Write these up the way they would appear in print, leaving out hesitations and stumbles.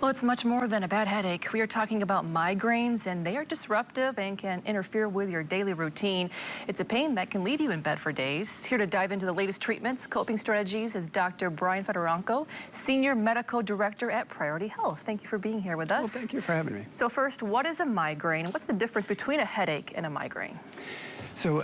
Well, it's much more than a bad headache. We are talking about migraines, and they are disruptive and can interfere with your daily routine. It's a pain that can leave you in bed for days. Here to dive into the latest treatments, coping strategies is Dr. Brian Fedorenko, Senior Medical Director at Priority Health. Thank you for being here with us. Well, thank you for having me. So first, what is a migraine? What's the difference between a headache and a migraine? So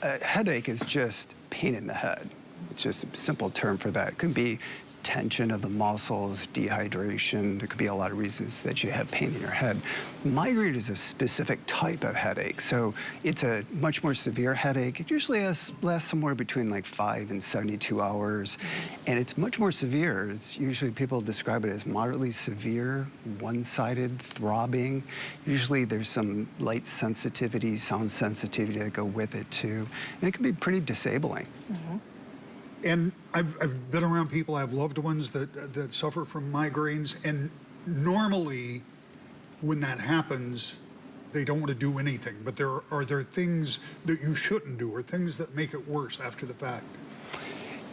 a headache is just pain in the head. It's just a simple term for that. It could be tension of the muscles, dehydration. There could be a lot of reasons that you have pain in your head. Migraine is a specific type of headache. So it's a much more severe headache. It usually lasts somewhere between like 5 and 72 hours. And it's much more severe. It's usually people describe it as moderately severe, one-sided throbbing. Usually there's some light sensitivity, sound sensitivity that go with it too. And it can be pretty disabling. And I've been around people, I have loved ones that suffer from migraines, and normally when that happens, they don't want to do anything. But are there things that you shouldn't do, or things that make it worse after the fact?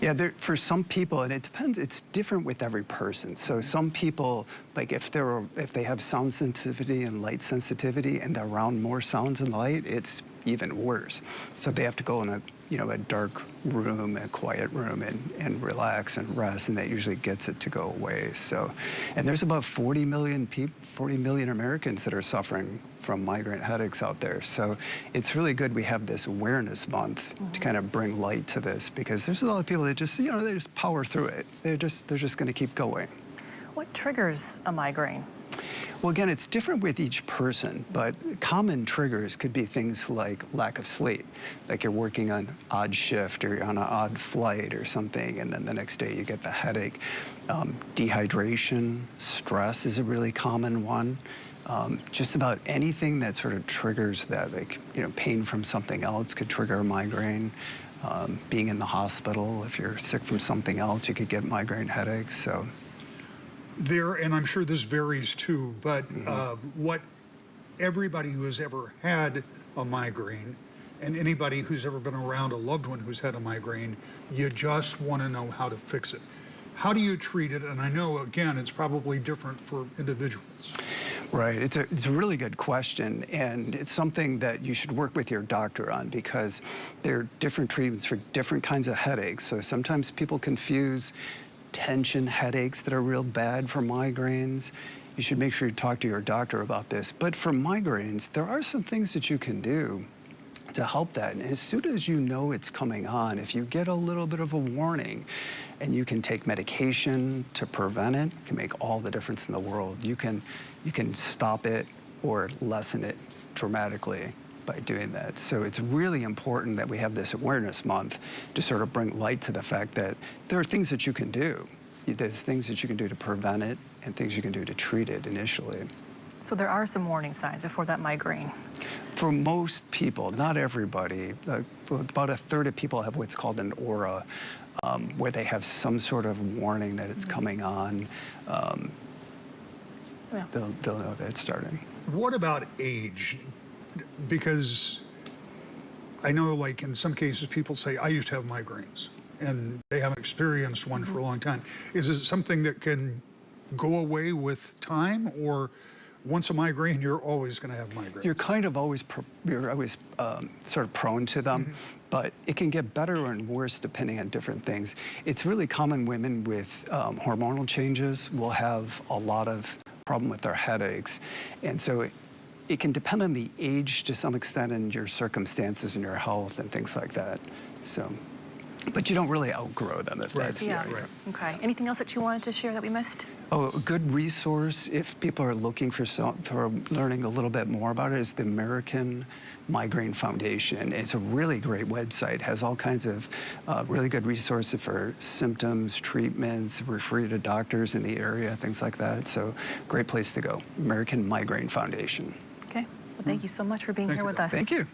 Yeah, for some people, and it depends, it's different with every person. So some people, like if they have sound sensitivity and light sensitivity and they're around more sounds and light, it's even worse. So they have to go in a dark room, a quiet room, and relax and rest, and that usually gets it to go away. So, and there's about 40 million Americans that are suffering from migraine headaches out there. So it's really good we have this awareness month to kind of bring light to this, because there's a lot of people that just, they just power through it. They're just going to keep going. What triggers a migraine? Well, again, it's different with each person, but common triggers could be things like lack of sleep, like you're working on odd shift or you're on an odd flight or something, and then the next day you get the headache. Dehydration, stress is a really common one. Just about anything that sort of triggers that, like, pain from something else could trigger a migraine. Being in the hospital, if you're sick from something else, you could get migraine headaches. So. And I'm sure this varies too, but what everybody who has ever had a migraine, and anybody who's ever been around a loved one who's had a migraine, you just want to know how to fix it. How do you treat it? And I know, again, it's probably different for individuals. Right, it's a really good question, and it's something that you should work with your doctor on, because there are different treatments for different kinds of headaches. So sometimes people confuse tension headaches that are real bad for migraines. You should make sure you talk to your doctor about this. But for migraines, there are some things that you can do to help that. And as soon as you know it's coming on, if you get a little bit of a warning and you can take medication to prevent it, it can make all the difference in the world. You can stop it or lessen it dramatically by doing that. So it's really important that we have this awareness month to sort of bring light to the fact that there are things that you can do. There's things that you can do to prevent it and things you can do to treat it initially. So there are some warning signs before that migraine. For most people, not everybody, about a third of people have what's called an aura, where they have some sort of warning that it's coming on. They'll know that it's starting. What about age? Because I know, like, in some cases people say, I used to have migraines, and they haven't experienced one for a long time. Is it something that can go away with time, or once a migraine, you're always going to have migraines? You're kind of always, sort of prone to them, but it can get better and worse depending on different things. It's really common women with hormonal changes will have a lot of problem with their headaches, and so it can depend on the age to some extent and your circumstances and your health and things like that. So, but you don't really outgrow them if that's right. Okay. Anything else that you wanted to share that we missed? Oh, a good resource if people are looking for learning a little bit more about it is the American Migraine Foundation. It's a really great website, has all kinds of really good resources for symptoms, treatments, refer to doctors in the area, things like that. So great place to go, American Migraine Foundation. Okay, well, thank you so much for being here with us. Thank you.